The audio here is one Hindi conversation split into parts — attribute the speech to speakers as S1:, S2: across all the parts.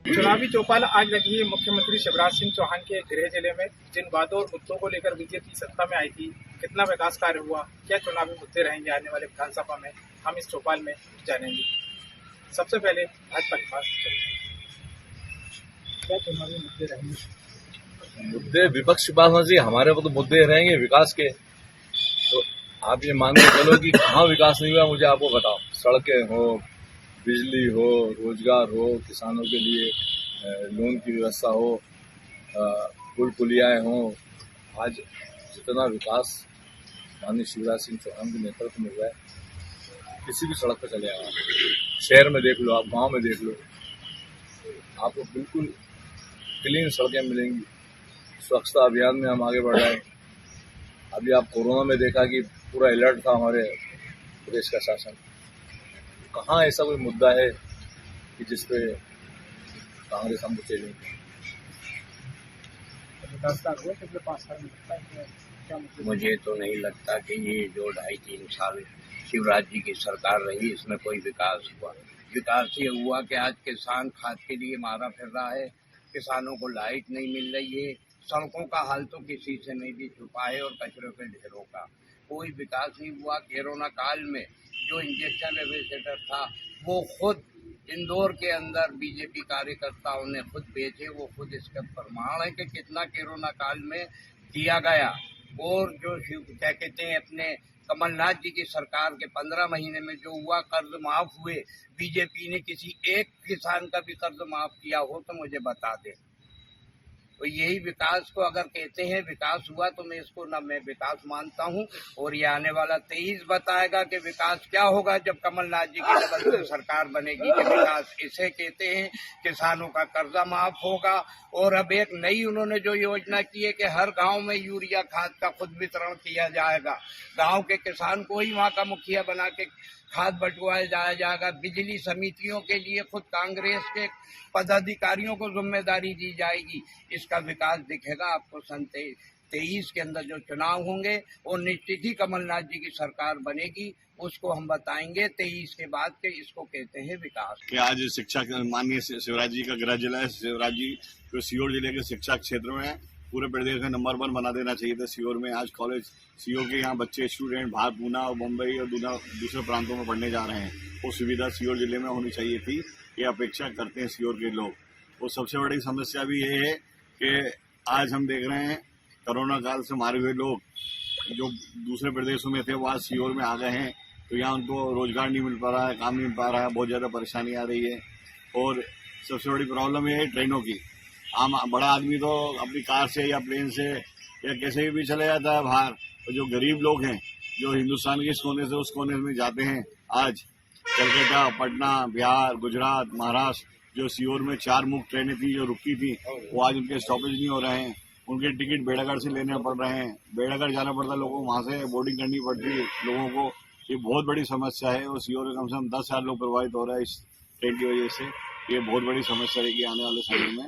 S1: चुनावी चौपाल आज लगी है मुख्यमंत्री शिवराज सिंह चौहान के गृह जिले में। जिन वादों और मुद्दों को लेकर बीजेपी सत्ता में आई थी, कितना विकास कार्य हुआ, क्या चुनावी मुद्दे रहेंगे आने वाले विधानसभा में, हम इस चौपाल में जानेंगे। सबसे पहले भाजपा के पास क्या चुनावी मुद्दे रहेंगे?
S2: मुद्दे विपक्ष के पास नहीं, हमारे तो मुद्दे रहेंगे विकास के। तो आप ये मान के चलो कि कहाँ विकास नहीं हुआ, मुझे आपको बताओ। सड़कें हो, बिजली हो, रोजगार हो, किसानों के लिए लोन की व्यवस्था हो, पुल पुलियाएं हो। आज जितना विकास माननीय शिवराज सिंह चौहान के नेतृत्व में हुआ है, किसी भी सड़क पर चले आओ, शहर में देख लो, आप गांव में देख लो, आपको बिल्कुल क्लीन सड़कें मिलेंगी। स्वच्छता अभियान में हम आगे बढ़ रहे हैं। अभी आप कोरोना में देखा कि पूरा अलर्ट था हमारे प्रदेश का शासन। कहाँ ऐसा कोई मुद्दा है कि जिसपे कांग्रेस हमको चलेगी?
S3: मुझे तो नहीं लगता कि ये जो 2.5-3 साल शिवराज जी की सरकार रही, इसमें कोई विकास हुआ। विकास ये हुआ कि आज किसान खाद के लिए मारा फिर रहा है, किसानों को लाइट नहीं मिल रही है, सड़कों का हाल तो किसी से नहीं भी छुपा है, और कचरे के ढेरों का कोई विकास नहीं हुआ। कोरोना काल में जो इंजेक्शन रेफ्रिजरेटर था, वो खुद इंदौर के अंदर बीजेपी कार्यकर्ताओं ने खुद बेचे। वो खुद इसका प्रमाण है कि कितना कोरोना काल में दिया गया। और जो क्या कहते हैं, अपने कमलनाथ जी की सरकार के 15 महीने में जो हुआ, कर्ज माफ हुए, बीजेपी ने किसी एक किसान का भी कर्ज माफ किया हो तो मुझे बता दे। तो यही विकास को अगर कहते हैं विकास हुआ, तो मैं इसको ना मैं विकास मानता हूं। और ये आने वाला 23 बताएगा कि विकास क्या होगा जब कमलनाथ जी की डबल सरकार बनेगी। कि विकास इसे कहते हैं, किसानों का कर्जा माफ होगा। और अब एक नई उन्होंने जो योजना की है कि हर गांव में यूरिया खाद का खुद वितरण किया जाएगा। गांव के किसान को ही वहां का मुखिया बना के खाद बंटवाया जाएगा। बिजली समितियों के लिए खुद कांग्रेस के पदाधिकारियों को जिम्मेदारी दी जाएगी। इसका विकास दिखेगा आपको सन 23 के अंदर जो चुनाव होंगे, और निश्चित ही कमलनाथ जी की सरकार बनेगी। उसको हम बताएंगे 23 के बाद के इसको कहते हैं विकास।
S4: कि आज शिक्षा माननीय शिवराज जी का गृह जिला है। शिवराज जी जो सीहोर जिले के शिक्षा क्षेत्र में पूरे प्रदेश में नंबर 1 बना देना चाहिए था। सीहोर में आज कॉलेज, सीहोर के यहाँ बच्चे स्टूडेंट बाहर पूना और मुंबई और दूसरे प्रांतों में पढ़ने जा रहे हैं। वो सुविधा सीहोर जिले में होनी चाहिए थी, ये अपेक्षा करते हैं सीहोर के लोग। और सबसे बड़ी समस्या भी ये है कि आज हम देख रहे हैं कोरोना काल से मारे हुए लोग जो दूसरे प्रदेशों में थे, वो आज सीहोर में आ गए हैं। तो यहाँ उनको रोजगार नहीं मिल पा रहा है, काम नहीं मिल पा रहा है, बहुत ज़्यादा परेशानी आ रही है। और सबसे बड़ी प्रॉब्लम ये है ट्रेनों की। आम बड़ा आदमी तो अपनी कार से या प्लेन से या कैसे भी चले जाता है बाहर, तो जो गरीब लोग हैं, जो हिंदुस्तान के इस कोने से उस कोने में जाते हैं, आज कलकत्ता, पटना, बिहार, गुजरात, महाराष्ट्र, जो सीहोर में 4 मुख्य ट्रेनें थी जो रुकी थी, वो आज उनके स्टॉपेज नहीं हो रहे हैं। उनके टिकट बेड़ागढ़ से लेने पड़ रहे हैं, बेड़ागढ़ जाना पड़ता है लोगों को, वहां से बोर्डिंग करनी पड़ती है लोगों को। ये बहुत बड़ी समस्या है। और सीहोर में कम से कम 10,000 लोग प्रभावित हो रहे हैं इस ट्रेन की वजह से। ये बहुत बड़ी समस्या रहेगी आने वाले समय में।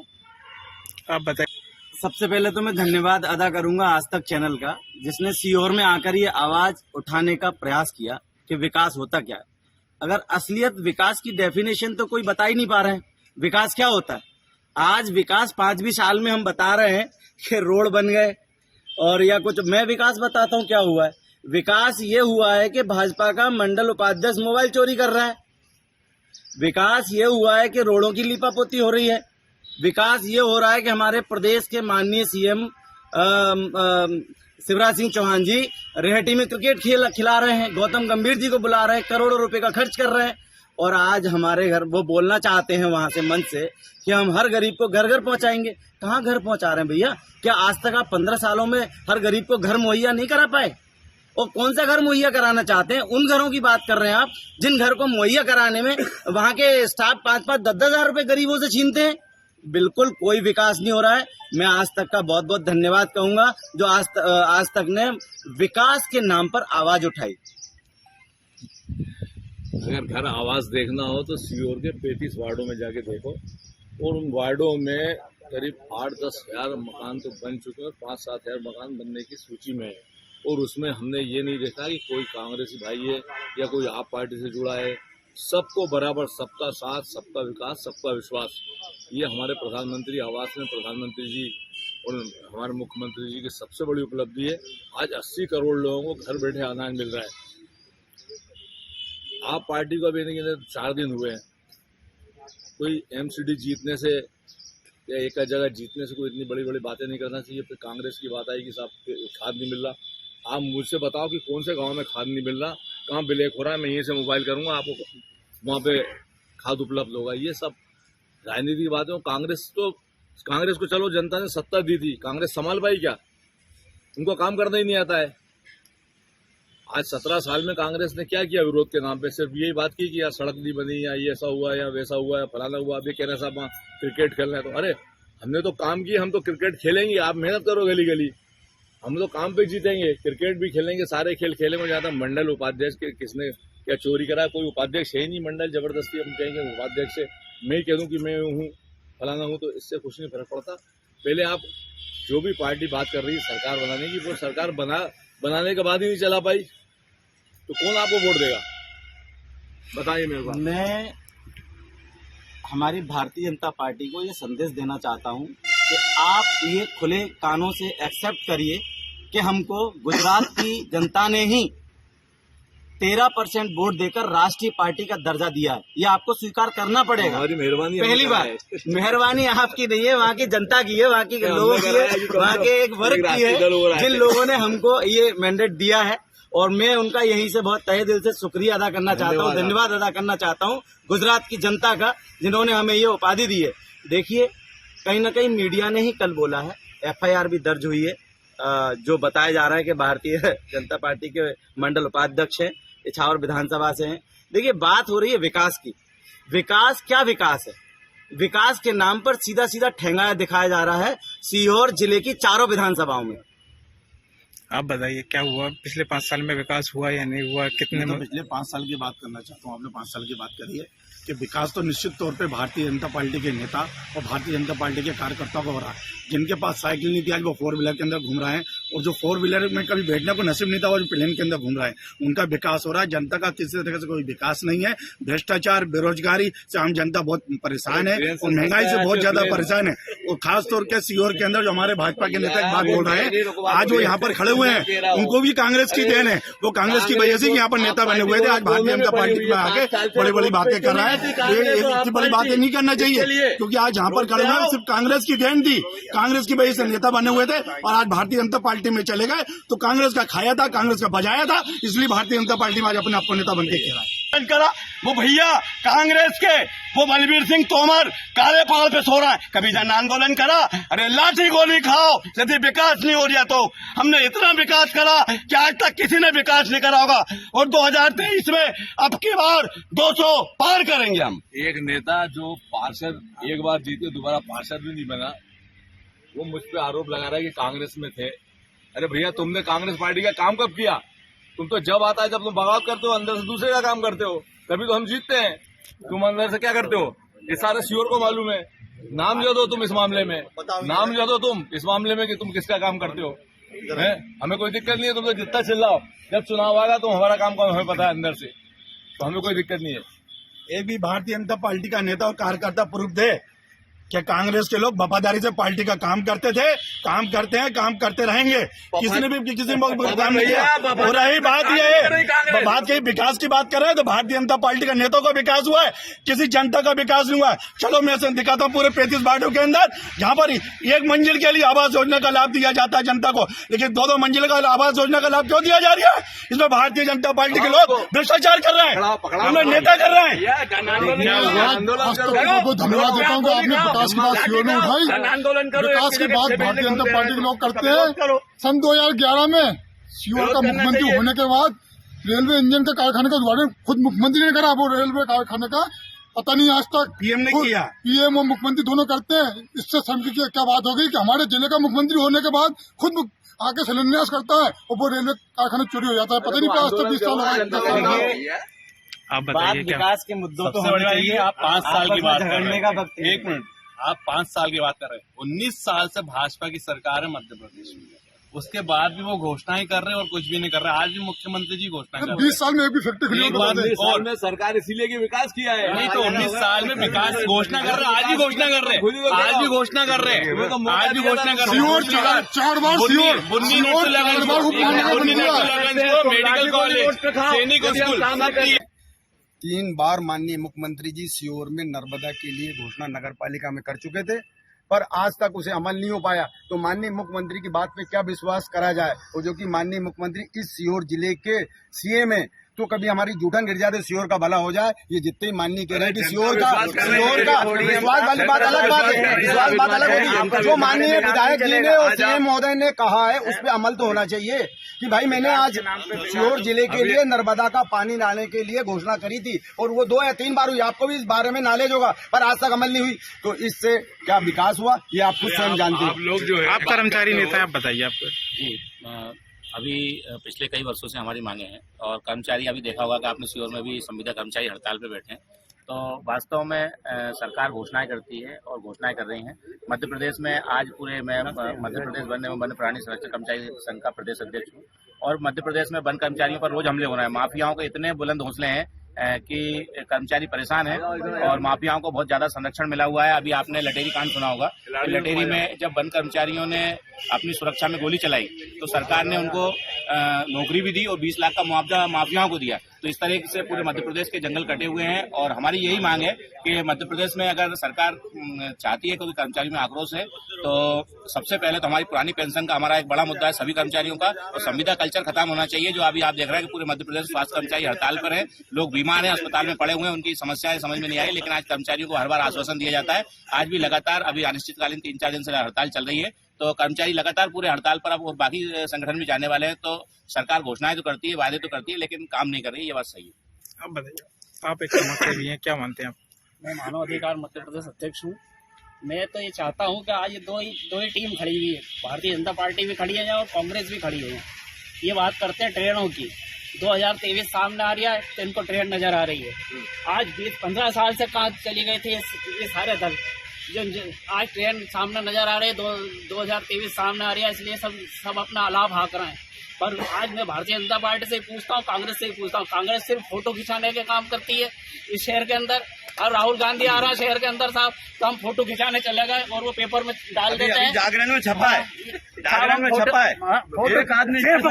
S1: आप बताइए।
S5: सबसे पहले तो मैं धन्यवाद अदा करूंगा आज तक चैनल का, जिसने सीहोर में आकर ये आवाज उठाने का प्रयास किया कि विकास होता क्या है। अगर असलियत विकास की डेफिनेशन तो कोई बता ही नहीं पा रहे हैं, विकास क्या होता है। आज विकास 5 साल में हम बता रहे हैं कि रोड बन गए और या कुछ। मैं विकास बताता हूँ क्या हुआ है। विकास ये हुआ है कि भाजपा का मंडल उपाध्यक्ष मोबाइल चोरी कर रहा है। विकास ये हुआ है कि रोडों की लीपापोती हो रही है। विकास ये हो रहा है कि हमारे प्रदेश के माननीय सीएम शिवराज सिंह चौहान जी रेहटी में क्रिकेट खिला रहे हैं, गौतम गंभीर जी को बुला रहे हैं, करोड़ों रुपए का खर्च कर रहे हैं। और आज हमारे घर वो बोलना चाहते हैं वहां से मंच से कि हम हर गरीब को घर घर पहुंचाएंगे। कहाँ घर पहुंचा रहे हैं भैया? क्या आज तक आप 15 सालों में हर गरीब को घर मुहैया नहीं करा पाए? और कौन सा घर मुहैया कराना चाहते हैं? उन घरों की बात कर रहे हैं आप जिन घर को मुहैया कराने में वहां के स्टाफ 5-5, 10-10 हजार रुपए गरीबों से छीनते हैं। बिल्कुल कोई विकास नहीं हो रहा है। मैं आज तक का बहुत बहुत धन्यवाद कहूंगा जो आज तक ने विकास के नाम पर आवाज उठाई।
S2: अगर घर आवाज देखना हो तो सीहोर के 35 वार्डों में जाके देखो, और उन वार्डों में करीब 8-10 हजार मकान तो बन चुके हैं, 5-7 हजार मकान बनने की सूची में है। और उसमें हमने ये नहीं देखा कि कोई कांग्रेसी भाई है या कोई आप पार्टी से जुड़ा है सबको बराबर, सबका साथ, सबका विकास, सबका विश्वास, ये हमारे प्रधानमंत्री आवास में प्रधानमंत्री जी और हमारे मुख्यमंत्री जी की सबसे बड़ी उपलब्धि है। आज 80 करोड़ लोगों को घर बैठे अनाज मिल रहा है। आप पार्टी को अभी नहीं 4 दिन हुए हैं, कोई एमसीडी जीतने से या एक जगह जीतने से कोई इतनी बड़ी बड़ी बातें नहीं करना चाहिए। फिर कांग्रेस की बात आएगी साहब खाद नहीं मिल रहा। आप मुझसे बताओ कि कौन से गांव में खाद नहीं मिल रहा, कहाँ ब्लैक हो रहा है, मैं यहीं से मोबाइल करूंगा, आपको वहाँ पे खाद उपलब्ध होगा। ये सब राजनीति की बातें। कांग्रेस को चलो जनता ने सत्ता दी थी, कांग्रेस संभाल पाई क्या? उनको काम करना ही नहीं आता है। आज 17 साल में कांग्रेस ने क्या किया विरोध के नाम पे? सिर्फ यही बात की कि यार सड़क नहीं बनी, या ये ऐसा हुआ, या वैसा हुआ, या फलाना हुआ। अभी कह रहे साहब वहाँ क्रिकेट खेलना है, तो अरे हमने तो काम किया, हम तो क्रिकेट खेलेंगे, आप मेहनत करो गली गली, हम तो काम पे जीतेंगे, क्रिकेट भी खेलेंगे, सारे खेल खेलेंगे। ज्यादा मंडल उपाध्यक्ष के किसने क्या चोरी करा? कोई उपाध्यक्ष है ही नहीं, मंडल जबरदस्ती हम कहेंगे उपाध्यक्ष से, मैं ही कह दूं कि मैं हूँ फलाना हूँ, तो इससे कुछ नहीं फर्क पड़ता। पहले आप जो भी पार्टी बात कर रही है सरकार बनाने की, वो सरकार बनाने के बाद ही नहीं चला पाई, तो कौन आपको वोट देगा? बताइए मेरे को।
S5: मैं हमारी भारतीय जनता पार्टी को ये संदेश देना चाहता हूँ कि आप ये खुले कानों से एक्सेप्ट करिए कि हमको गुजरात की जनता ने ही 13% वोट देकर राष्ट्रीय पार्टी का दर्जा दिया है। ये आपको स्वीकार करना पड़ेगा।
S2: हमारी मेहरबानी।
S5: पहली बार मेहरबानी आपकी नहीं है, वहाँ की जनता की है, वहाँ की लोगों की है, वहाँ के एक वर्ग की है, जिन लोगों ने हमको ये मैंडेट दिया है। और मैं उनका यहीं से बहुत तहे दिल से शुक्रिया अदा करना चाहता हूँ, धन्यवाद अदा करना चाहता हूँ गुजरात की जनता का, जिन्होंने हमें ये उपाधि दी है। देखिए, कहीं न कहीं मीडिया ने ही कल बोला है, FIR भी दर्ज हुई है, जो बताया जा रहा है कि भारतीय जनता पार्टी के मंडल उपाध्यक्ष हैं, इछावर विधानसभा से हैं। देखिए, बात हो रही है विकास की। विकास क्या विकास है? विकास के नाम पर सीधा सीधा ठेंगा दिखाया जा रहा है सीहोर जिले की 4 विधानसभाओं में।
S1: आप बताइए क्या हुआ पिछले 5 साल में, विकास हुआ या नहीं हुआ? कितने
S6: तो पिछले 5 साल की बात करना चाहता हूँ। आपने 5 साल की बात करी है कि विकास तो निश्चित तौर पे भारतीय जनता पार्टी के नेता और भारतीय जनता पार्टी के कार्यकर्ताओं को हो रहा है। जिनके पास साइकिल नहीं थी आज वो 4 व्हीलर के अंदर घूम रहे हैं, और जो 4 व्हीलर में कभी बैठने को नसीब नहीं था वो जो प्लेन के अंदर घूम रहे हैं, उनका विकास हो रहा है। जनता का किसी तरह से कोई विकास नहीं है। भ्रष्टाचार, बेरोजगारी से आम जनता बहुत परेशान है और महंगाई से बहुत ज्यादा परेशान है। और खासतौर के सीहोर के अंदर जो हमारे भाजपा के नेता एक बात बोल रहे हैं, आज वो यहाँ पर खड़े हुए हैं, उनको भी कांग्रेस की देन है। वो कांग्रेस की वजह से यहाँ पर नेता बने हुए थे, आज भारतीय जनता पार्टी में आके बड़ी बड़ी बातें कर रहा है। इतनी बड़ी बातें नहीं करना चाहिए, क्योंकि आज यहाँ पर खड़े हुए सिर्फ कांग्रेस की देन थी, कांग्रेस की वजह से नेता बने हुए थे, और आज भारतीय जनता पार्टी में चले गए तो कांग्रेस का खाया था, कांग्रेस का बजाया था, इसलिए भारतीय जनता पार्टी में आज अपने आपको नेता बनके कह रहा है।
S7: करा वो भैया कांग्रेस के, वो बलबीर सिंह तोमर काले पहाड़ पे सो रहा है, कभी जन आंदोलन करा? अरे लाठी गोली खाओ यदि विकास नहीं हो रहा तो। हमने इतना विकास करा कि आज तक किसी ने विकास नहीं करा होगा, और 2023 में अब की बार 200 पार करेंगे हम।
S2: एक नेता जो पार्षद एक बार जीते दोबारा पार्षद भी नहीं बना, वो मुझ पे आरोप लगा रहा है कि कांग्रेस में थे। अरे भैया, तुमने कांग्रेस पार्टी का काम कब किया? तुम तो जब आता है जब तुम बगावत करते हो, अंदर से दूसरे का काम करते हो, तभी तो हम जीतते हैं। तुम अंदर से क्या करते हो? ये सारे सीओर को मालूम है। नाम जो दो तुम इस मामले में, नाम जो दो तुम इस मामले में कि तुम किसका काम करते हो। हमें कोई दिक्कत नहीं है, तुम तो जितना चिल्लाओ, जब चुनाव आएगा तो हमारा काम का हमें पता है अंदर से, तो हमें कोई दिक्कत नहीं है।
S6: एक भी भारतीय जनता पार्टी का नेता और कार्यकर्ता प्रूफ दे क्या कांग्रेस के लोग वफादारी से पार्टी का काम करते थे, काम करते हैं, काम करते रहेंगे। किसी ने भी काम नहीं किया। हो रही बात यह है, बात कहीं विकास की बात कर रहे हैं तो भारतीय जनता पार्टी का नेताओं का विकास हुआ है, किसी जनता का विकास नहीं हुआ है। चलो मैं दिखाता हूँ पूरे 35 वार्डों के अंदर जहाँ पर 1 मंजिल के लिए आवास योजना का लाभ दिया जाता है जनता को, लेकिन 2-2 मंजिल का आवास योजना का लाभ क्यों दिया जा रहा है? इसमें भारतीय जनता पार्टी के लोग भ्रष्टाचार कर रहे हैं, हम लोग नेता कर रहे हैं।
S8: धन्यवाद देता हूँ आपने विकास की बात सीओ ने उठाई। विकास की बात भारतीय जनता पार्टी के लोग करते हैं। सन 2011 में सीओ का मुख्यमंत्री होने के बाद रेलवे इंजन के कारखाने का उद्घाटन खुद मुख्यमंत्री ने करा। वो रेलवे कारखाने का पता नहीं आज तक
S6: पीएम ने किया,
S8: पीएम और मुख्यमंत्री दोनों करते हैं। इससे शर्म की क्या बात हो गई कि हमारे जिले का मुख्यमंत्री होने के बाद खुद आके शिलान्यास करता है और वो रेलवे कारखाना चोरी हो जाता है। पता नहीं आज तक 20 साल
S1: आप बताइए
S5: विकास के मुद्दों तो होने चाहिए।
S9: आप 5 साल की बात कर
S5: झगड़ने का वक्त
S9: एक मिनट, आप 5 साल की बात कर रहे हैं। 19 साल से भाजपा की सरकार है मध्य प्रदेश में, उसके बाद भी वो घोषणाएं कर रहे हैं और कुछ भी नहीं कर रहे। आज भी मुख्यमंत्री जी घोषणा कर रहे हैं
S8: 20 साल में एक भी फैक्ट्री खुली
S2: और में सरकार इसीलिए की विकास किया है।
S9: नहीं तो 19 साल में विकास घोषणा कर रहे हैं, आज भी घोषणा कर रहे हैं, आज भी घोषणा कर रहे हैं, आज भी घोषणा कर रहे हैं।
S8: 4 बार
S9: मेडिकल कॉलेज, सैनिक स्कूल।
S10: 3 बार माननीय मुख्यमंत्री जी सीहोर में नर्मदा के लिए घोषणा नगर पालिका में कर चुके थे, पर आज तक उसे अमल नहीं हो पाया। तो माननीय मुख्यमंत्री की बात पे क्या विश्वास करा जाए, और जो कि माननीय मुख्यमंत्री इस सीहोर जिले के सीएम है, तो कभी हमारी जूठन गिर जाए तो सीहोर का भला हो जाए। ये जितने ही माननीय कह रहे हैं कि सीहोर का विश्वास वाली बात अलग बात है, विश्वास बात अलग होगी। जो माननीय विधायक जी ने और सीएम महोदय ने कहा है उस पर अमल तो होना चाहिए कि भाई मैंने आज सीहोर जिले के लिए नर्मदा का पानी लाने के लिए घोषणा करी थी, और वो 2 या 3 बार हुई, आपको भी इस बारे में नॉलेज होगा, पर आज तक अमल नहीं हुई। तो इससे क्या विकास हुआ ये आप खुद स्वयं जानते हैं।
S1: आप लोग जो है, आप कर्मचारी नेता है, आप बताइए।
S11: जी अभी पिछले कई वर्षों से हमारी मांगे हैं, और कर्मचारी अभी देखा होगा कि आपने सीहोर में भी संविदा कर्मचारी हड़ताल पे बैठे हैं। तो वास्तव में सरकार घोषणाएं करती है और घोषणाएं कर रही हैं। मध्य प्रदेश में आज पूरे मैं मध्य प्रदेश वन एवं वन्य प्राणी संरक्षण कर्मचारी संघ का प्रदेश अध्यक्ष हूँ, और मध्य प्रदेश में वन कर्मचारियों पर रोज हमले हो रहे हैं। माफियाओं के इतने बुलंद हौसले हैं कि कर्मचारी परेशान है और माफियाओं को बहुत ज्यादा संरक्षण मिला हुआ है। अभी आपने लटेरी कांड सुना होगा, लटेरी में जब वन कर्मचारियों ने अपनी सुरक्षा में गोली चलाई तो सरकार ने उनको नौकरी भी दी और 20 लाख का मुआवजा माफियाओं को दिया। तो इस तरह से पूरे मध्य प्रदेश के जंगल कटे हुए हैं, और हमारी यही मांग है कि मध्य प्रदेश में अगर सरकार चाहती है क्योंकि कर्मचारियों में आक्रोश है, तो सबसे पहले तो हमारी पुरानी पेंशन का हमारा एक बड़ा मुद्दा है सभी कर्मचारियों का, और संविदा कल्चर खत्म होना चाहिए। जो अभी आप देख रहे हैं कि पूरे मध्य प्रदेश स्वास्थ्य कर्मचारी हड़ताल पर है, लोग बीमार हैं, अस्पताल में पड़े हुए हैं, उनकी समस्याएं समझ में नहीं आई, लेकिन आज कर्मचारियों को हर बार आश्वासन दिया जाता है। आज भी लगातार अभी अनिश्चितकालीन 3-4 दिन से हड़ताल चल रही है, तो कर्मचारी लगातार पूरे हड़ताल पर अब और बाकी संगठन भी जाने वाले हैं। तो सरकार घोषणाएं तो करती है, वादे तो करती है, लेकिन काम नहीं कर रही है, ये बात सही है।
S1: आप बताइए, आप एक समस्या भी हैं, क्या मानते हैं आप?
S12: मैं मानव अधिकार मध्य प्रदेश अध्यक्ष हूँ। मैं तो ये चाहता हूँ कि आज दो ही टीम खड़ी हुई है, भारतीय जनता पार्टी भी खड़ी है और कांग्रेस भी खड़ी है। ये बात करते हैं ट्रेनों की, 2023 सामने आ रहा है तो इनको ट्रेन नजर आ रही है। आज 20-15 साल से कहाँ चली गई थी ये सारे दल, जो आज ट्रेन सामने नजर आ रही है, 2023 सामने आ रही है, इसलिए सब अपना लाभ हाँक रहे हैं। पर आज मैं भारतीय जनता पार्टी से पूछता हूँ, कांग्रेस से पूछता हूँ, कांग्रेस सिर्फ फोटो खिंचाने के काम करती है इस शहर के अंदर। और राहुल गांधी आ रहा है शहर के अंदर साहब, तो हम फोटो खिंचाने चले गए और वो पेपर में डाल देते हैं।
S7: जागरण में छपा है, जागरण में छपा है,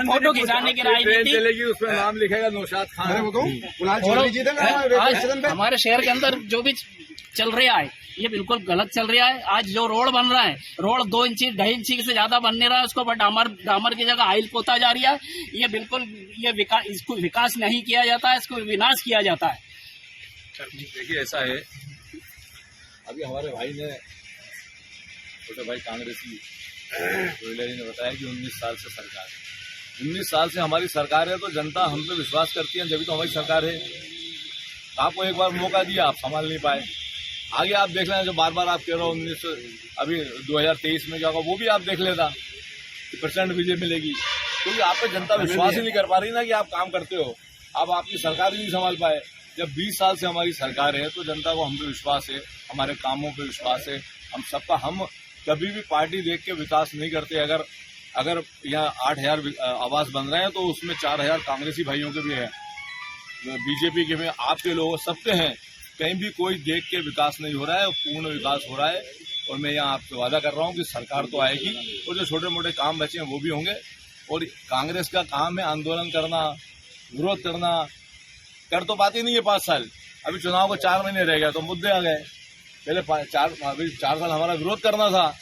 S12: फोटो खिंचाने की राजनीति,
S2: उसमें नाम लिखेगा नौशाद खान।
S12: हमारे शहर के अंदर जो भी चल रहा है ये बिल्कुल गलत चल रहा है। आज जो रोड बन रहा है, रोड 2 इंची 2.5 इंची से ज्यादा बन नहीं रहा है, उसको डामर की जगह आइल पोता जा रहा है। ये बिल्कुल इसको विकास नहीं किया जाता है, इसको विनाश किया जाता है।
S2: देखिए ऐसा है, अभी हमारे भाई ने, छोटे भाई कांग्रेसी ने बताया कि 19 साल से सरकार है, 19 साल से हमारी सरकार है, तो जनता हम पे विश्वास करती है, जब तो हमारी सरकार है। आपको एक बार मौका दिया, आप संभाल नहीं पाए। आगे आप देख लेना, जो बार बार आप कह रहे हो 19 अभी 2023 में क्या होगा वो भी आप देख लेना कि % बीजेपी मिलेगी, क्योंकि आप पे जनता विश्वास ही नहीं कर पा रही ना कि आप काम करते हो। अब आपकी सरकार ही नहीं संभाल पाए। जब 20 साल से हमारी सरकार है तो जनता को हम पे विश्वास है, हमारे कामों पे विश्वास है, हम सबका। हम कभी भी पार्टी देख के विकास नहीं करते। अगर यहाँ 8000 आवास बन रहे हैं तो उसमें 4000 कांग्रेसी भाइयों के भी हैं, बीजेपी के भी, आपके लोगों सबके हैं। कहीं भी कोई देख के विकास नहीं हो रहा है, पूर्ण विकास हो रहा है। और मैं यहाँ आपसे वादा कर रहा हूँ कि सरकार तो आएगी और जो छोटे मोटे काम बचे हैं वो भी होंगे। और कांग्रेस का काम है आंदोलन करना, विरोध करना, कर तो पाती नहीं है 5 साल। अभी चुनाव को 4 महीने रह गया तो मुद्दे आ गए। पहले 4 साल हमारा विरोध करना था,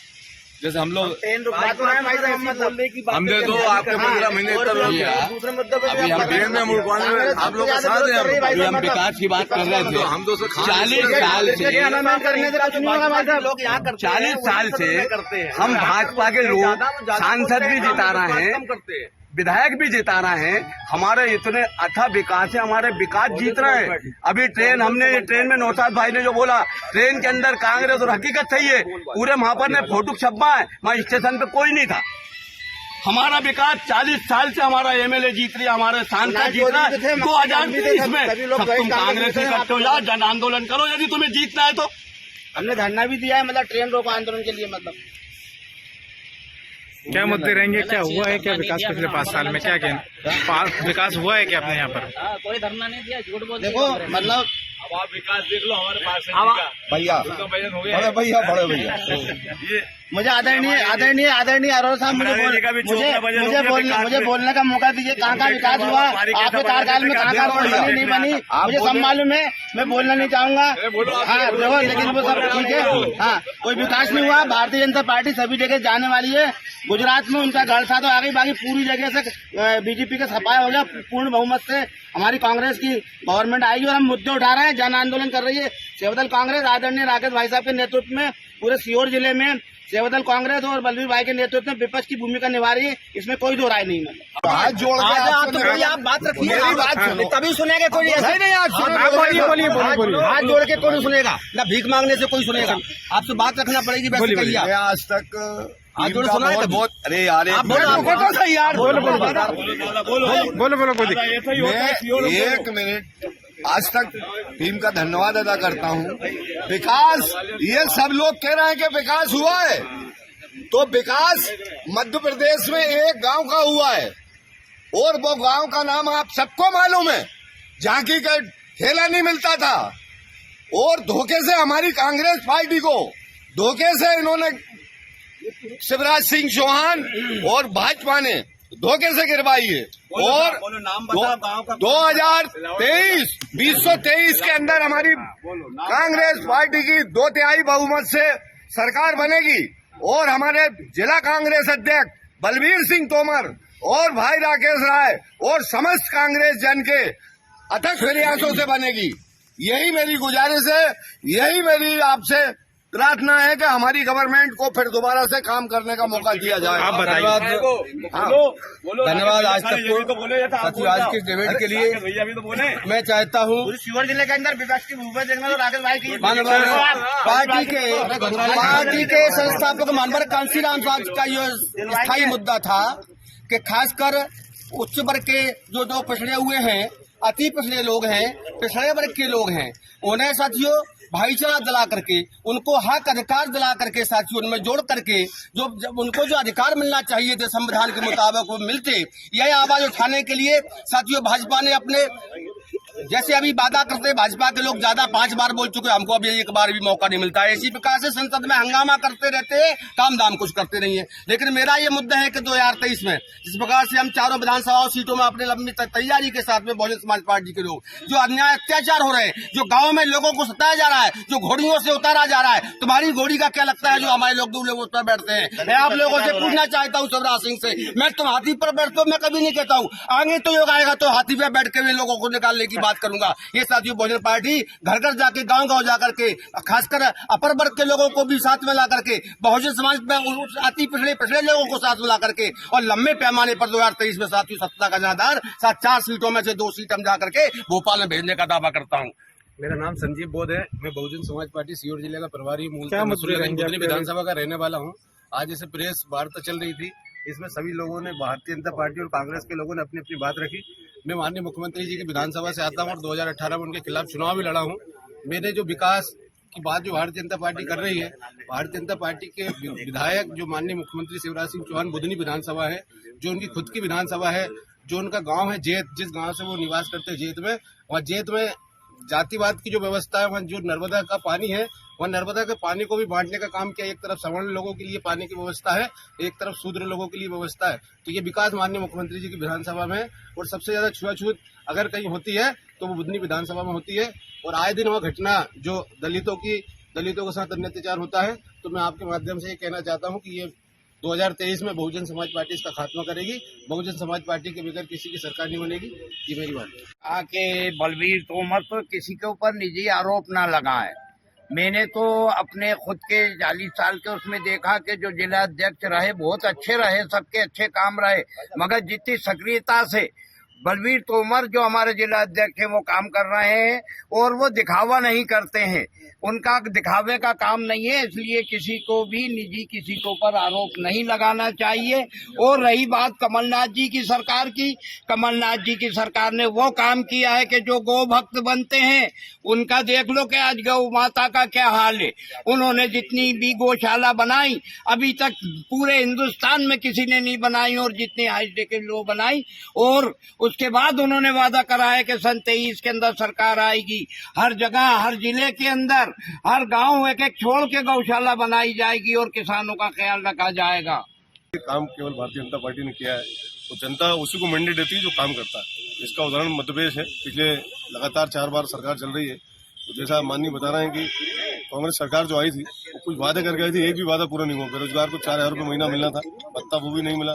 S2: जैसे हम लोग हमने तो आपके 15 महीने अभी हम ट्रेन में मुड़वाने में आप लोग के साथ हैं। हम विकास की बात कर रहे थे, हम तो 40 साल से हम भाजपा के लोग सांसद भी जिता रहे हैं, विधायक भी जिता रहे हैं। हमारे इतने अच्छा विकास है, हमारे विकास जीत रहे हैं। अभी ट्रेन हमने ये ट्रेन में नौशाद भाई ने जो बोला, ट्रेन के अंदर कांग्रेस और हकीकत सही है। पूरे वहां पर ने फोटो छपा है, वहां स्टेशन पे कोई नहीं था। हमारा विकास 40 साल से हमारा MLA जीत रही है, हमारे सांसद जीत रहा है। 2023 में सब तुम कांग्रेस से करते हो यार, जन आंदोलन करो यदि तुम्हें जीतना है तो।
S12: हमने धरना भी दिया है, मतलब ट्रेन रोको आंदोलन के लिए। मतलब
S1: क्या मुद्दे रहेंगे, क्या हुआ है, क्या विकास पिछले 5 साल में क्या विकास हुआ है क्या अपने यहाँ पर?
S12: कोई धरना नहीं दिया, झूठ बोल
S5: देखो मतलब
S9: अब आप विकास देख लो हमारे पास
S5: भैया
S9: बजट हो
S5: बड़े भैया मुझे आदरणीय अरोड़ा साहब मुझे बोलने का मौका दीजिए। कहाँ विकास हुआ आपके कार्यकाल में, कहाँ रोड बनी नहीं बनी, मुझे सब मालूम है, मैं बोलना नहीं चाहूंगा। हाँ देखो, लेकिन वो सब ठीक है। हाँ, कोई विकास नहीं हुआ। भारतीय जनता पार्टी सभी जगह जाने वाली है। गुजरात में उनका गढ़ था तो आ गई, बाकी पूरी जगह से बीजेपी का सफाया हो गया। पूर्ण बहुमत से हमारी कांग्रेस की गवर्नमेंट आएगी और हम मुद्दे उठा रहे हैं, जन आंदोलन कर रही है सेवादल कांग्रेस आदरणीय राकेश भाई साहब के नेतृत्व में। पूरे सीहोर जिले में सेवादल कांग्रेस और बलवीर भाई के नेतृत्व में विपक्ष की भूमिका निभा रही है, इसमें कोई दो राय नहीं है। हाथ जोड़ के आप बात रखिए, तभी सुनेगा कोई। ऐसा ही नहीं, हाथ जोड़ के कोई सुनेगा ना, भीख मांगने से कोई सुनेगा। आपसे बात रखना पड़ेगी। वैसे कहिए
S10: आज तक
S5: हाथ जोड़ सुना है बहुत।
S10: अरे यार एक मिनट, आज तक टीम का धन्यवाद अदा करता हूँ। विकास, ये सब लोग कह रहे हैं कि विकास हुआ है, तो विकास मध्य प्रदेश में एक गांव का हुआ है और वो गांव का नाम आप सबको मालूम है, झांकी का ठेला नहीं मिलता था। और धोखे से हमारी कांग्रेस पार्टी को धोखे से इन्होंने शिवराज सिंह चौहान और भाजपा ने धोखे से गिरवाई है। और 2023 के अंदर हमारी कांग्रेस पार्टी की 2/3 बहुमत से सरकार बनेगी और हमारे जिला कांग्रेस अध्यक्ष बलवीर सिंह तोमर और भाई राकेश राय और समस्त कांग्रेस जन के अथक प्रयासों से बनेगी। यही मेरी गुजारिश है, यही मेरी आपसे प्रार्थना है कि हमारी गवर्नमेंट को फिर दोबारा से काम करने का मौका दिया जाए।
S1: आप बताइए।
S5: धन्यवाद आज तक को आज के डिबेट के लिए। मैं चाहता हूँ शिवहर जिले के अंदर विपक्ष की भूमिका राकेश भाई की पार्टी के संस्थापक मानवर कांसीराम साहब का ये स्थायी मुद्दा था कि खासकर उच्च वर्ग के जो दो पिछड़े हुए हैं, अति पिछड़े लोग हैं, पिछड़े वर्ग के लोग हैं, उन्हें साथियों भाईचारा दिला करके, उनको हक अधिकार दिला करके साथियों उनमें जोड़ करके उनको जो अधिकार मिलना चाहिए थे संविधान के मुताबिक वो मिलते, यह आवाज उठाने के लिए साथियों भाजपा ने अपने जैसे अभी वादा करते भाजपा के लोग ज्यादा 5 बार बोल चुके, हमको अभी एक बार भी मौका नहीं मिलता है। इसी प्रकार से संसद में हंगामा करते रहते हैं, काम दाम कुछ करते नहीं है। लेकिन मेरा ये मुद्दा है कि 2023 में जिस प्रकार से हम चारों विधानसभा सीटों में अपने लंबी तैयारी के साथ में बहुजन समाज पार्टी के लोग जो अन्याय अत्याचार हो रहे हैं, जो गाँव में लोगों को सताया जा रहा है, जो घोड़ियों से उतारा जा रहा है, तुम्हारी घोड़ी का क्या लगता है जो हमारे लोग दूल्हे उस पर बैठते हैं। मैं आप लोगों से पूछना चाहता हूँ शिवराज सिंह से, मैं तुम हाथी पर बैठते हो, मैं कभी नहीं कहता हूँ आगे तो योग आएगा तो हाथी पर बैठ कर लोगों को निकालने की बात करूंगा। ये साथियों बहुजन पार्टी घर घर जाके गांव जाकर के खासकर अपर वर्ग के लोगों को भी साथ में ला करके बहुजन समाज में अति पिछड़े लोगों को साथ में ला करके और लंबे पैमाने पर 2023 में साथियों सत्ता का जनाधार 4 सीटों में से 2 सीट हम जाकर के भोपाल में भेजने का दावा करता हूँ।
S13: मेरा नाम संजीव बोध है, मैं बहुजन समाज पार्टी सीहोर जिले का प्रभारी
S5: विधानसभा
S13: का रहने वाला हूँ। आज जैसे प्रेस वार्ता चल रही थी, इसमें सभी लोगों ने भारतीय जनता पार्टी और कांग्रेस के लोगों ने अपनी अपनी बात रखी। मैं माननीय मुख्यमंत्री जी की विधानसभा से आता हूँ और 2018 में उनके खिलाफ चुनाव भी लड़ा हूँ। मैंने जो विकास की बात जो भारतीय जनता पार्टी कर रही है, भारतीय जनता पार्टी के विधायक जो माननीय मुख्यमंत्री शिवराज सिंह चौहान बुधनी विधानसभा है, जो उनकी खुद की विधानसभा है, जो उनका गाँव है जेत, जिस गाँव से वो निवास करते हैं जेत में, वहाँ जेत में जातिवाद की जो व्यवस्था है, वहाँ जो नर्मदा का पानी है, वहाँ नर्मदा के पानी को भी बांटने का काम किया। एक तरफ सवर्ण लोगों के लिए पानी की व्यवस्था है, एक तरफ शूद्र लोगों के लिए व्यवस्था है। तो ये विकास माननीय मुख्यमंत्री जी की विधानसभा में है। और सबसे ज्यादा छुआछूत अगर कहीं होती है तो वो बुधनी विधानसभा में होती है। और आए दिन वहाँ घटना जो दलितों के साथ अन्य अत्याचार होता है। तो मैं आपके माध्यम से ये कहना चाहता हूँ कि ये 2023 में बहुजन समाज पार्टी इसका खात्मा करेगी। बहुजन समाज पार्टी के बगैर किसी की सरकार नहीं बनेगी। ये मेरी बात है।
S3: आके बलवीर तोमर तो किसी के ऊपर निजी आरोप ना लगाए। मैंने तो अपने खुद के 40 साल के उसमें देखा कि जो जिला अध्यक्ष रहे बहुत अच्छे रहे, सबके अच्छे काम रहे, मगर जितनी सक्रियता से बलबीर तोमर जो हमारे जिला अध्यक्ष है वो काम कर रहे हैं और वो दिखावा नहीं करते हैं, उनका दिखावे का काम नहीं है, इसलिए किसी को भी निजी किसी के ऊपर आरोप नहीं लगाना चाहिए। और रही बात कमलनाथ जी की सरकार की, कमलनाथ जी की सरकार ने वो काम किया है कि जो गौ भक्त बनते हैं उनका देख लो कि आज गौ माता का क्या हाल है। उन्होंने जितनी भी गौशाला बनाई अभी तक पूरे हिंदुस्तान में किसी ने नहीं बनाई, और जितनी हाईटेक के लोग बनाई, और उसके बाद उन्होंने वादा करा है कि सन 23 के अंदर सरकार आएगी, हर जगह हर जिले के अंदर हर गांव एक एक छोड़ के गौशाला बनाई जाएगी और किसानों का ख्याल रखा जाएगा।
S13: काम केवल भारतीय जनता पार्टी ने किया है, तो जनता उसी को मैंडेट देती है जो काम करता है। इसका उदाहरण मध्य प्रदेश है, पिछले लगातार 4 बार सरकार चल रही है। तो जैसा माननीय बता रहे हैं कि कांग्रेस सरकार जो आई थी वो कुछ वादे करके आई थी, एक भी वादा पूरा नहीं हुआ। बेरोजगार को 4,000 रुपये महीना मिलना था, भत्ता वो भी नहीं मिला।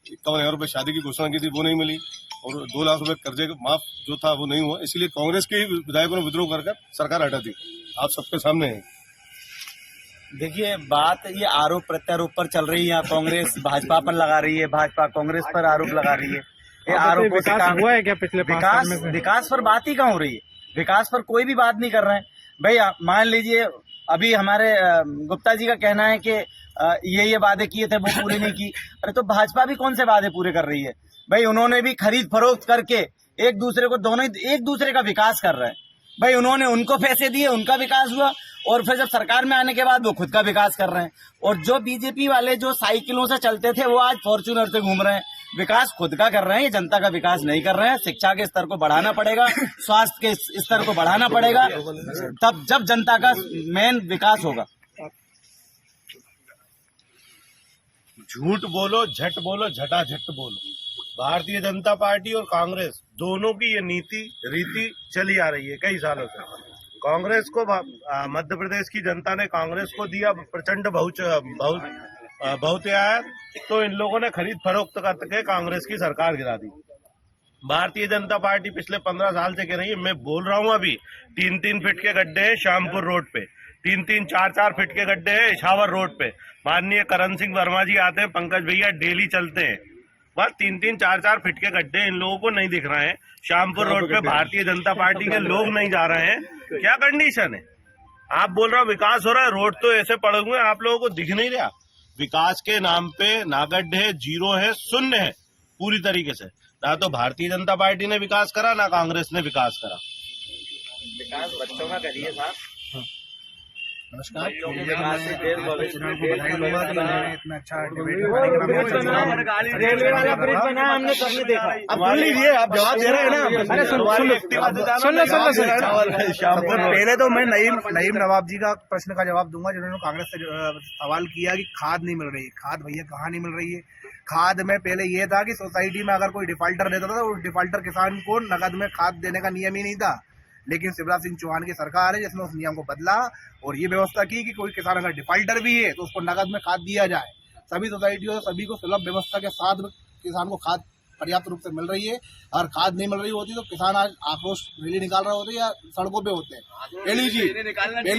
S13: 51,000 रुपये शादी की घोषणा की थी, वो नहीं मिली, और 2 लाख रुपए कर्जे माफ जो था वो नहीं हुआ। इसलिए कांग्रेस के विधायकों ने विद्रोह कर सरकार हटा दी। आप सबके सामने है।
S5: देखिए, बात ये आरोप प्रत्यारोप पर चल रही है। कांग्रेस भाजपा पर लगा रही है, भाजपा कांग्रेस पर आरोप लगा रही है। ये आरोपों से काम
S1: हुआ है क्या पिछले 5 साल में?
S5: विकास पर बात ही कहाँ हो रही है? विकास पर कोई भी बात नहीं कर रहे हैं। भैया मान लीजिए, अभी हमारे गुप्ता जी का कहना है कि ये वादे किए थे वो पूरे नहीं की। अरे तो भाजपा भी कौन से वादे पूरे कर रही है भाई? उन्होंने भी खरीद फरोख्त करके एक दूसरे को, दोनों एक दूसरे का विकास कर रहे हैं भाई। उन्होंने उनको पैसे दिए, उनका विकास हुआ, और फिर जब सरकार में आने के बाद वो खुद का विकास कर रहे हैं। और जो बीजेपी वाले जो साइकिलों से चलते थे वो आज फॉर्च्यूनर से घूम रहे हैं। विकास खुद का कर रहे हैं, ये जनता का विकास नहीं कर रहे हैं। शिक्षा के स्तर को बढ़ाना पड़ेगा, स्वास्थ्य के स्तर को बढ़ाना पड़ेगा, तब जब जनता का मेन विकास होगा।
S13: झूठ बोलो, झट बोलो, झटाझट बोलो। भारतीय जनता पार्टी और कांग्रेस दोनों की ये नीति रीति चली आ रही है कई सालों से। कांग्रेस को मध्य प्रदेश की जनता ने कांग्रेस को दिया प्रचंड बहुतायत, तो इन लोगों ने खरीद फरोख्त करके कांग्रेस की सरकार गिरा दी। भारतीय जनता पार्टी पिछले 15 साल से कह रही है, मैं बोल रहा हूँ अभी 3-3 फीट के गड्ढे हैं श्यामपुर रोड पे, 3-3, 4-4 फीट के गड्ढे हैं इछावर रोड पे। माननीय करण सिंह वर्मा जी आते हैं, पंकज भैया डेली चलते हैं, बस 3-3, 4-4 फीट के गड्ढे इन लोगों को नहीं दिख रहे हैं। श्यामपुर रोड पे भारतीय जनता पार्टी के लोग नहीं जा रहे हैं। क्या कंडीशन है? आप बोल रहे हो विकास हो रहा है, रोड तो ऐसे पड़े हुए हैं, आप लोगों को दिख नहीं रहा। विकास के नाम पे ना गड्ढे है, जीरो है, शून्य है पूरी तरीके से। ना तो भारतीय जनता पार्टी ने विकास करा, ना कांग्रेस ने विकास करा।
S5: विकास बच्चों का करिए साहब।
S6: नमस्कार।
S5: इतना अच्छा
S6: रेलवे वाला ब्रिज बना हमने सबने देखा। अब सुन लीजिए, आप जवाब दे रहे हैं ना। अरे सुन पहले तो मैं नईम नवाब जी का प्रश्न का जवाब दूंगा, जिन्होंने कांग्रेस से सवाल किया कि खाद नहीं मिल रही है। खाद भैया कहाँ नहीं मिल रही है? खाद में पहले ये था कि सोसाइटी में अगर कोई डिफाल्टर देता था तो उस डिफाल्टर किसान को नकद में खाद देने का नियम ही नहीं था। लेकिन शिवराज सिंह चौहान की सरकार है जिसने उस नियम को बदला और ये व्यवस्था की कि कोई किसान अगर डिफाल्टर भी है तो उसको नकद में खाद दिया जाए। सभी सोसाइटियों सभी को सुलभ व्यवस्था के साथ किसान को खाद पर्याप्त रूप से मिल रही है। अगर खाद नहीं मिल रही होती तो किसान आज आक्रोश रैली निकाल रहे होते या सड़कों पे होते हैं। पहली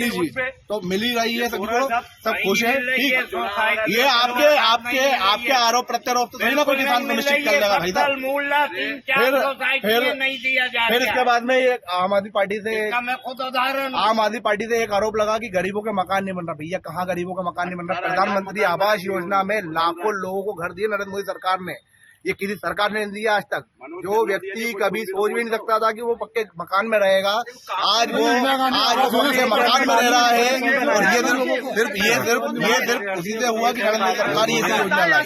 S6: चीज तो मिल ही रही है, सभी को सब खुश है। ठीक, ये आपके आरोप प्रत्यारोप तो ना कोई किसान को निश्चित कर देगा भाई साहब। फिर इसके बाद में आम आदमी पार्टी से एक आरोप लगा कि गरीबों के मकान नहीं बन रहा। भैया कहाँ गरीबों का मकान नहीं बन रहा? प्रधानमंत्री आवास योजना में लाखों लोगों को घर दिए नरेंद्र मोदी सरकार ने। ये किसी सरकार ने नहीं दिया आज तक। जो व्यक्ति कभी सोच भी नहीं सकता था कि वो पक्के मकान में रहेगा, आज वो पक्के मकान में रह रहा है। और ये सिर्फ उसी से हुआ कि नरेंद्र सरकार ये योजना लाई।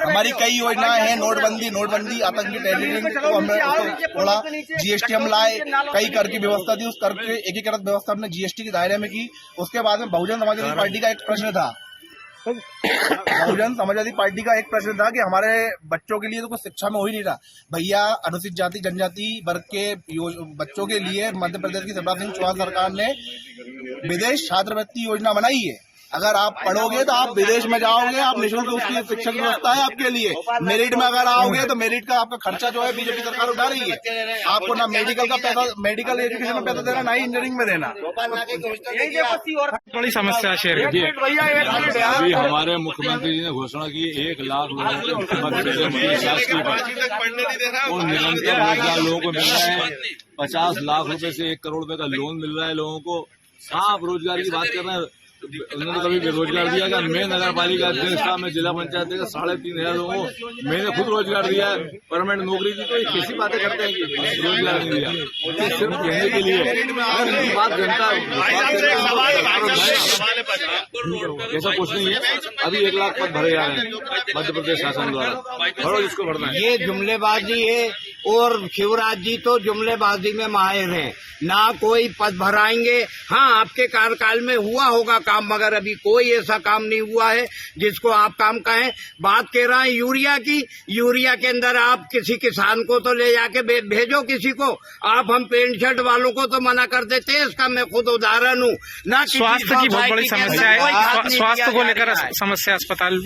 S6: हमारी कई योजनाएं हैं, नोटबंदी, आतंकी टेररिज्म को हमने थोड़ा, जीएसटी हम लाए, कई कर की व्यवस्था थी, उस कर के एकीकृत व्यवस्था हमने जीएसटी के दायरे में की। उसके बाद में बहुजन समाजवादी पार्टी का एक प्रश्न था एक प्रश्न था कि हमारे बच्चों के लिए तो कुछ शिक्षा में हो ही नहीं रहा। भैया अनुसूचित जाति जनजाति वर्ग के बच्चों के लिए मध्य प्रदेश की शिवराज सिंह चौहान सरकार ने विदेश छात्रवृत्ति योजना बनाई है।
S9: अगर आप पढ़ोगे तो आप विदेश में जाओगे, आप निःशुल्क उसकी शिक्षक व्यवस्था है आपके लिए। मेरिट में अगर आओगे तो मेरिट का आपका खर्चा जो है बीजेपी सरकार उठा रही है। आपको ना मेडिकल का पैसा, मेडिकल एजुकेशन में पैसा देना, ना ही इंजीनियरिंग में देना।
S1: बड़ी समस्या शेयर की
S2: अभी हमारे मुख्यमंत्री जी ने घोषणा की 1 लाख लोगों को और निरंतर रोजगार लोगों को मिल रहा है। 50 लाख रुपए से 1 करोड़ रुपए का लोन मिल रहा है लोगों को। साफ रोजगार की बात कर रहे हैं। उन्होंने कभी बेरोजगार दिया क्या? मैं नगर पालिका अध्यक्ष था, मैं जिला पंचायत का 3,500 लोगों को मैंने खुद रोजगार दिया है, परमानेंट नौकरी दी। तो ये कैसी बातें करते हैं कि रोजगार नहीं दिया? सिर्फ कहने के लिए बात जनता ऐसा कुछ नहीं है। अभी 1 लाख पद भरे जा रहे हैं मध्य प्रदेश शासन द्वारा, भरो जिसको भरना है।
S3: ये जुमलेबाजी है और शिवराज जी तो जुमलेबाजी में माहिर हैं। ना कोई पद भराएंगे। हाँ, आपके कार्यकाल में हुआ होगा काम, मगर अभी कोई ऐसा काम नहीं हुआ है जिसको आप काम कहें। बात कह रहे हैं यूरिया की, यूरिया के अंदर आप किसी किसान को तो ले जाके भेजो किसी को। आप हम पेंट शर्ट वालों को तो मना कर देते हैं। इसका मैं खुद उदाहरण हूँ ना।
S1: स्वास्थ्य की बहुत बड़ी समस्या है, स्वास्थ्य को लेकर समस्या अस्पताल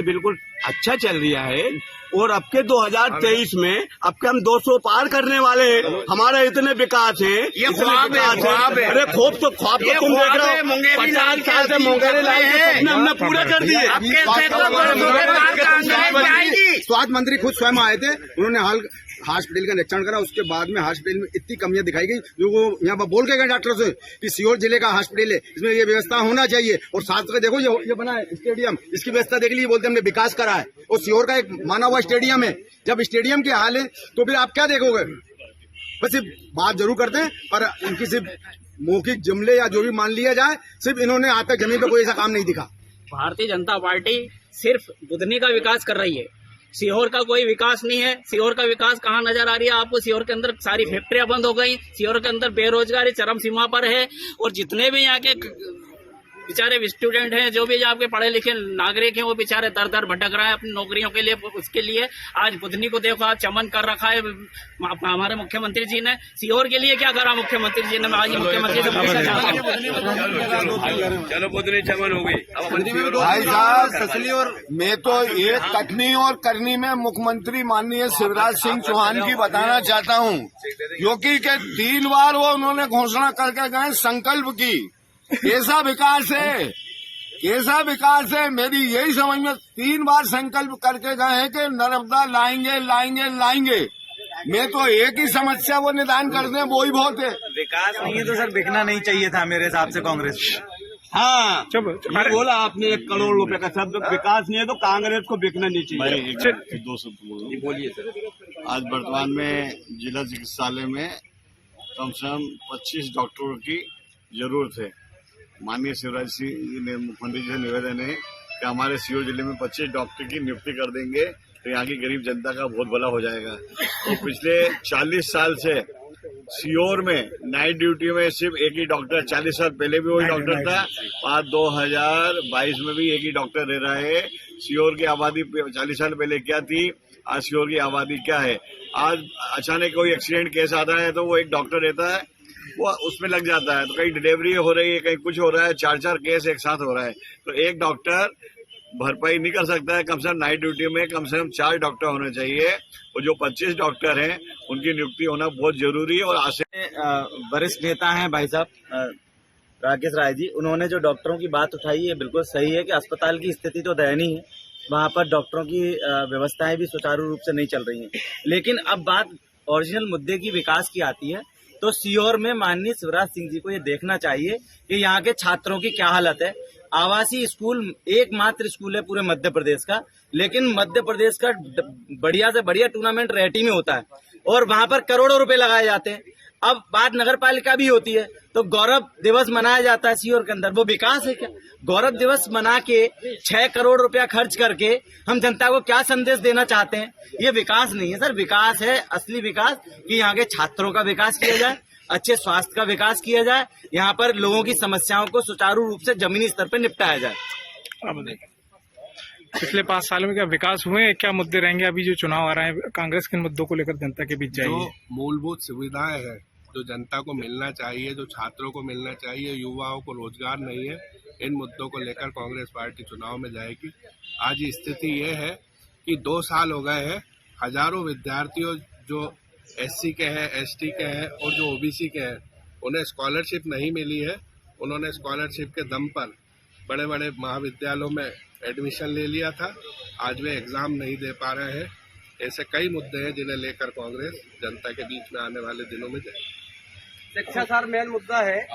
S7: बिल्कुल अच्छा चल रहा है। और अब के 2023 में अब के हम 200 पार करने वाले हैं। हमारा इतने विकास है,
S3: ये ख्वाब है।
S7: अरे ख्वाब तो तुम देख रहे हो। 50 साल से मुंगेरी लाल के सपने हमने पूरा कर दिए।
S10: स्वास्थ्य मंत्री खुद स्वयं आए थे, उन्होंने हॉस्पिटल का निरीक्षण करा। उसके बाद में हॉस्पिटल में इतनी कमियां दिखाई गई जो वो यहाँ पर बोल के गए डॉक्टर से कि सीहोर जिले का हॉस्पिटल है, इसमें ये व्यवस्था होना चाहिए। और साथ में देखो ये बना है स्टेडियम, इसकी व्यवस्था देख ली। बोलते हमने विकास करा है और सीहोर का एक माना हुआ स्टेडियम है। जब स्टेडियम के हाल है तो फिर आप क्या देखोगे? बस सिर्फ बात जरूर करते हैं पर उनकी सिर्फ मौखिक जुमले या जो भी मान लिया जाए, सिर्फ इन्होंने आज तक जमीन पर कोई ऐसा काम नहीं दिखा।
S12: भारतीय जनता पार्टी सिर्फ बुधनी का विकास कर रही है, सीहोर का कोई विकास नहीं है। सीहोर का विकास कहाँ नजर आ रही है आपको? सीहोर के अंदर सारी फैक्ट्रियां बंद हो गई, सीहोर के अंदर बेरोजगारी चरम सीमा पर है। और जितने भी यहाँ के बेचारे स्टूडेंट हैं, जो भी आपके पढ़े लिखे नागरिक हैं, वो बेचारे दर दर भटक रहे हैं अपनी नौकरियों के लिए। उसके लिए आज बुधनी को देखो, आज चमन कर रखा है हमारे मुख्यमंत्री जी ने। सीहोर के लिए क्या करा मुख्यमंत्री जी ने? मैं आज मुख्यमंत्री से पूछना चाहता हूँ।
S9: चलो बुधनी चमन हो गई।
S7: भाई साहब ससली और मैं तो एक कटनी और करनी में मुख्यमंत्री माननीय शिवराज सिंह चौहान की बताना चाहता हूँ, क्योंकि 3 बार वो उन्होंने घोषणा करके गए संकल्प की। कैसा विकास है, कैसा विकास है? मेरी यही समझ में 3 बार संकल्प करके गए हैं कि नर्मदा लाएंगे लाएंगे लाएंगे। मैं तो एक ही समस्या वो निदान करते हैं, वो ही बहुत है।
S5: विकास नहीं है तो सर बिकना नहीं चाहिए था मेरे हिसाब से कांग्रेस।
S7: हाँ, बोला आपने 1 करोड़ रुपए का शब्द। विकास नहीं है तो कांग्रेस को बिकना नहीं चाहिए।
S4: 2 शब्द
S7: बोलिए सर।
S4: आज वर्तमान में जिला चिकित्सालय में कम से कम 25 डॉक्टरों की जरूरत है। माननीय शिवराज सिंह जी मुख्यमंत्री जी से निवेदन है कि हमारे सीहोर जिले में 25 डॉक्टर की नियुक्ति कर देंगे तो यहाँ की गरीब जनता का बहुत भला हो जाएगा। तो पिछले 40 साल से सीहोर में नाइट ड्यूटी में सिर्फ एक ही डॉक्टर, 40 साल पहले भी वही डॉक्टर था, 2022 में भी एक ही डॉक्टर रह रहा है। सीहोर की आबादी 40 साल पहले क्या थी, आज सीहोर की आबादी क्या है? आज अचानक कोई एक्सीडेंट केस आता है तो वो एक डॉक्टर रहता है, वो उसमें लग जाता है। तो कहीं डिलीवरी हो रही है, कहीं कुछ हो रहा है, 4 केस एक साथ हो रहा है। तो एक डॉक्टर भरपाई नहीं कर सकता है। कम से कम नाइट ड्यूटी में कम से कम 4 डॉक्टर होने चाहिए और जो 25 डॉक्टर हैं उनकी नियुक्ति होना बहुत जरूरी है। और
S5: वरिष्ठ नेता हैं भाई साहब राकेश राय जी, उन्होंने जो डॉक्टरों की बात उठाई है बिल्कुल सही है कि अस्पताल की स्थिति तो दयनीय है, वहाँ पर डॉक्टरों की व्यवस्थाएं भी सुचारू रूप से नहीं चल रही हैं। लेकिन अब बात ओरिजिनल मुद्दे की विकास की आती है तो सीहोर में माननीय शिवराज सिंह जी को ये देखना चाहिए कि यहाँ के छात्रों की क्या हालत है। आवासीय स्कूल एकमात्र स्कूल है पूरे मध्य प्रदेश का, लेकिन मध्य प्रदेश का बढ़िया से बढ़िया टूर्नामेंट रेहटी में होता है और वहाँ पर करोड़ों रुपए लगाए जाते हैं। अब बात नगर पालिका भी होती है तो गौरव दिवस मनाया जाता है सीहोर के अंदर, वो विकास है क्या? गौरव दिवस मना के 6 करोड़ रुपया खर्च करके हम जनता को क्या संदेश देना चाहते हैं? ये विकास नहीं है सर। विकास है असली विकास कि यहाँ के छात्रों का विकास किया जाए, अच्छे स्वास्थ्य का विकास किया जाए, यहाँ पर लोगों की समस्याओं को सुचारू रूप से जमीनी स्तर पर निपटाया जाए।
S1: पिछले 5 सालों में क्या विकास हुए, क्या मुद्दे रहेंगे? अभी जो चुनाव आ रहा है, कांग्रेस किन मुद्दों को लेकर जनता के बीच जाएगी?
S13: मूलभूत सुविधाएं हैं जो जनता को मिलना चाहिए, जो छात्रों को मिलना चाहिए, युवाओं को रोजगार नहीं है, इन मुद्दों को लेकर कांग्रेस पार्टी चुनाव में जाएगी। आज स्थिति ये है कि 2 साल हो गए हैं, हजारों विद्यार्थियों जो SC के हैं, ST के हैं और जो OBC के हैं, उन्हें स्कॉलरशिप नहीं मिली है। उन्होंने स्कॉलरशिप के दम पर बड़े बड़े महाविद्यालयों में एडमिशन ले लिया था, आज वे एग्जाम नहीं दे पा रहे हैं। ऐसे कई मुद्दे हैं जिन्हें लेकर कांग्रेस जनता के बीच में आने वाले दिनों में जाएगी।
S5: शिक्षा सर मेन मुद्दा है।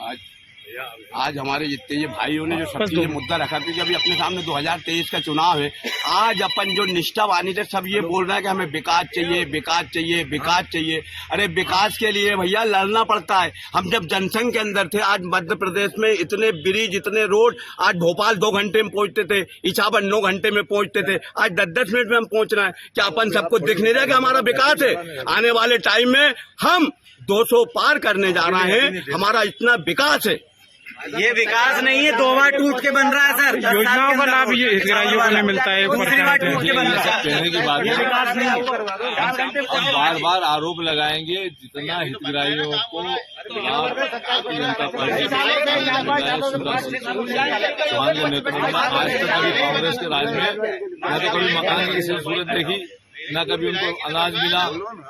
S7: आज हमारे जितने ये भाइयों ने जो सब चीजें मुद्दा रखा, क्योंकि अभी अपने सामने 2023 का चुनाव है। आज अपन जो निष्ठावानी थे सब ये बोल रहे हैं कि हमें विकास चाहिए, विकास चाहिए, विकास चाहिए। अरे विकास के लिए भैया लड़ना पड़ता है। हम जब जनसंघ के अंदर थे, आज मध्य प्रदेश में इतने ब्रिज, इतने रोड, आज भोपाल 2 घंटे में पहुंचते थे, इछावर 9 घंटे में पहुंचते थे, आज 10-10 मिनट में हम पहुंचना है। क्या अपन सबको दिख नहीं रहा कि हमारा विकास है? आने वाले टाइम में हम 200 पार करने जा रहे हैं, हमारा इतना विकास है।
S5: ये विकास नहीं है, 2 बार टूट के बन रहा है सर।
S1: योजनाओं का लाभ ये हितग्राहियों को नहीं मिलता है।
S5: दूसरी बार टूट के बन रहा है।
S2: कहने की बात है,
S5: विकास नहीं।
S2: हम बार बार आरोप लगाएंगे जितना हितग्राहियों को लाभ भारतीय जनता पार्टी चौहान के नेतृत्व में आज तक कभी कांग्रेस के राज में न तो कभी मकान की सूरत देखी, न कभी उनको अनाज मिला,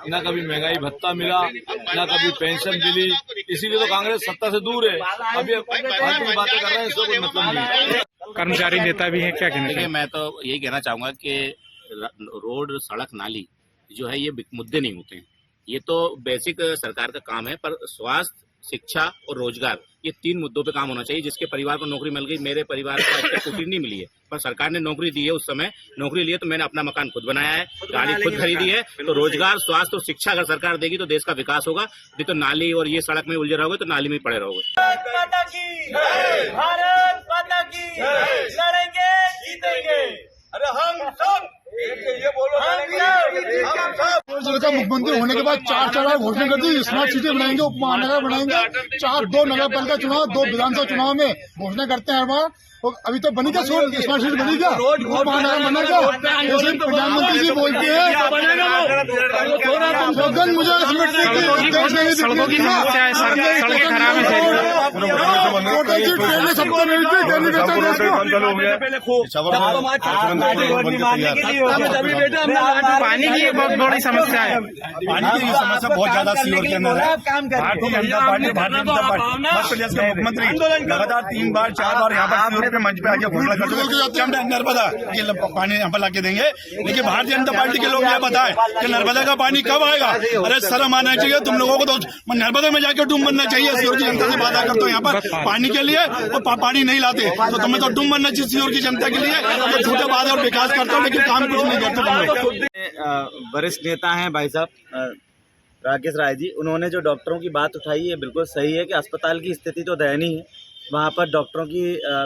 S2: न कभी महंगाई भत्ता मिला, न कभी पेंशन मिली। इसीलिए तो कांग्रेस सत्ता से दूर है। अभी फालतू की बातें कर रहे हैं, इसको कोई मतलब नहीं।
S1: कर्मचारी नेता भी है, क्या कहना चाहिए?
S11: मैं तो यही कहना चाहूंगा कि रोड, सड़क, नाली जो है ये मुद्दे नहीं होते हैं। ये तो बेसिक सरकार का काम है, पर स्वास्थ्य, शिक्षा और रोजगार, ये 3 मुद्दों पे काम होना चाहिए। जिसके परिवार को नौकरी मिल गई, मेरे परिवार को आज तक नौकरी नहीं मिली है, पर सरकार ने नौकरी दी है। उस समय नौकरी ली है तो मैंने अपना मकान खुद बनाया है, गाड़ी खुद खरीदी है। तो रोजगार, स्वास्थ्य और शिक्षा अगर सरकार देगी तो देश का विकास होगा। नहीं तो नाली और ये सड़क में उलझे रहोगे तो नाली में ही पड़े रहोगे।
S5: भारत माता की लड़ेंगे, जीतेंगे। अरे हम सब ये बोलो,
S8: का मुख्यमंत्री होने के बाद 4 चढ़ाव घोषणा कर दी। स्मार्ट सिटी बनाएंगे, उप महानगर बनाएंगे, 2 नगर पालिका चुनाव, 2 विधानसभा चुनाव में घोषणा करते हैं हर बार। अभी तो बनी क्या स्मार्ट सिटी बनी क्या? उप महानगर बनेगा? जैसे प्रधानमंत्री जी बोलते हैं स्लोगन, मुझे
S1: सड़कों की समस्या है, सड़कें खराब है। पानी की एक बहुत बड़ी समस्या है।
S6: पानी की समस्या बहुत ज्यादा सीवर के अंदर है। भारतीय जनता पार्टी प्रदेश के मुख्यमंत्री लगातार 3 बार 4 बार यहाँ पर मंच पे आके घोषणा कर चुके हैं हम नर्मदा ये पानी यहाँ पर ला के देंगे। लेकिन भारतीय जनता पार्टी के लोग ये बताएं कि नर्मदा का पानी कब आएगा? अरे शर्म आना चाहिए तुम लोगों को। तो नर्मदा में जाके डूब बनना चाहिए। सीवर की जनता से वादा करते हो यहाँ पर पानी के लिए और पानी नहीं लाते, तो तुम्हें तो डूब बनना चाहिए सीवर की जनता के लिए। छोटे वादे और विकास करते हो लेकिन काम कुछ नहीं करते।
S5: वरिष्ठ नेता हैं भाई साहब राकेश राय जी, उन्होंने जो डॉक्टरों की बात उठाई है बिल्कुल सही है कि अस्पताल की स्थिति तो दयनीय है, वहाँ पर डॉक्टरों की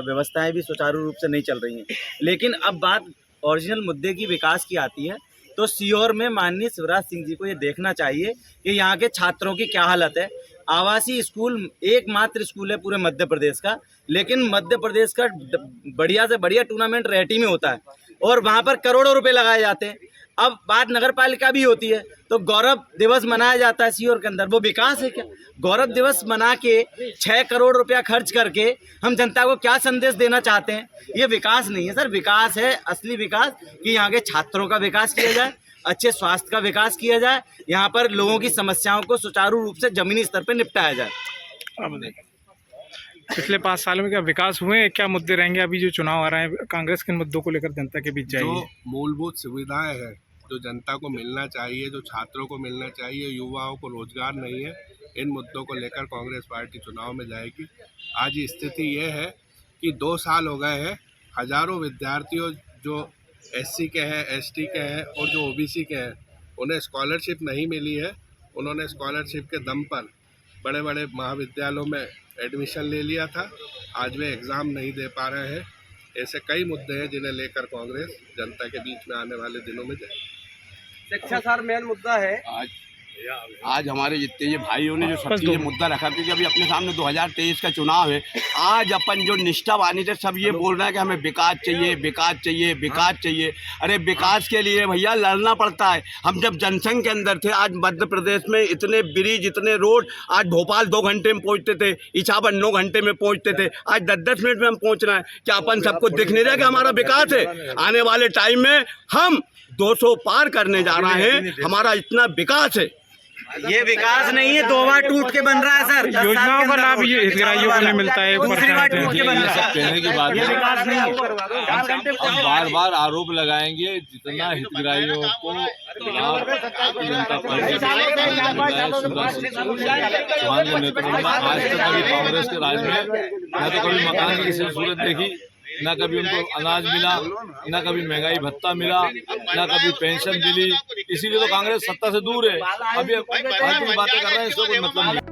S5: व्यवस्थाएं भी सुचारू रूप से नहीं चल रही हैं। लेकिन अब बात ओरिजिनल मुद्दे की, विकास की आती है, तो सीहोर में माननीय शिवराज सिंह जी को ये देखना चाहिए कि यहाँ के छात्रों की क्या हालत है। आवासीय स्कूल एकमात्र स्कूल है पूरे मध्य प्रदेश का, लेकिन मध्य प्रदेश का बढ़िया से बढ़िया टूर्नामेंट रेहटी में होता है और वहाँ पर करोड़ों रुपए लगाए जाते हैं। अब बात नगर पालिका भी होती है, तो गौरव दिवस मनाया जाता है सीहोर के अंदर, वो विकास है क्या? गौरव दिवस मना के 6 करोड़ रुपया खर्च करके हम जनता को क्या संदेश देना चाहते हैं? ये विकास नहीं है सर। विकास है असली विकास कि यहाँ के छात्रों का विकास किया जाए, अच्छे स्वास्थ्य का विकास किया जाए, यहाँ पर लोगों की समस्याओं को सुचारू रूप से जमीनी स्तर पर निपटाया जाए।
S1: पिछले 5 साल में क्या विकास हुए? क्या मुद्दे रहेंगे अभी जो चुनाव आ रहे हैं? कांग्रेस किन मुद्दों को लेकर जनता के बीच जाएगी?
S13: जो मूलभूत सुविधाएं हैं जो जनता को मिलना चाहिए, जो छात्रों को मिलना चाहिए, युवाओं को रोजगार नहीं है, इन मुद्दों को लेकर कांग्रेस पार्टी चुनाव में जाएगी। आज स्थिति ये है कि 2 साल हो गए हैं, हजारों विद्यार्थियों जो SC के हैं, ST के हैं और जो OBC के हैं, उन्हें स्कॉलरशिप नहीं मिली है। उन्होंने स्कॉलरशिप के दम पर बड़े बड़े महाविद्यालयों में एडमिशन ले लिया था, आज वे एग्ज़ाम नहीं दे पा रहे हैं। ऐसे कई मुद्दे हैं जिन्हें लेकर कांग्रेस जनता के बीच में आने वाले दिनों में जाएगी।
S5: शिक्षा सर मेन मुद्दा है।
S7: आज हमारे जितने ये भाइयों ने जो सब चीजें मुद्दा रखा, क्योंकि अभी अपने सामने 2023 का चुनाव है। आज अपन जो निष्ठावानी थे सब ये बोल रहे हैं कि हमें विकास चाहिए, विकास चाहिए, विकास चाहिए। अरे विकास के लिए भैया लड़ना पड़ता है। हम जब जनसंघ के अंदर थे, आज मध्य प्रदेश में इतने ब्रिज, इतने रोड, आज भोपाल 2 घंटे में पहुंचते थे, इछावर 9 घंटे में पहुंचते थे, आज 10-10 मिनट में हम पहुंच रहे हैं। क्या अपन सबको दिख नहीं रहा कि हमारा विकास है? आने वाले टाइम में हम 200 पार करने जा रहे हैं, हमारा इतना विकास है।
S5: ये विकास नहीं है, 2 बार टूट के बन रहा है सर।
S1: योजनाओं का लाभ ये हितग्राहियों को नहीं मिलता है,
S5: दूसरी बार टूट के बन रहा है।
S2: कहने की बात
S5: ये विकास नहीं है।
S2: हम बार बार आरोप लगाएंगे जितना हितग्राहियों को लाभ भारतीय जनता पार्टी चौहान के नेतृत्व में आज तक कभी कांग्रेस के राज में न तो कभी मकान की किसी सूरत देखी, न कभी उनको अनाज मिला, न कभी महंगाई भत्ता मिला, न कभी पेंशन मिली। इसीलिए तो कांग्रेस सत्ता से दूर है। अभी बातें कर रहे हैं, इसका कोई मतलब नहीं।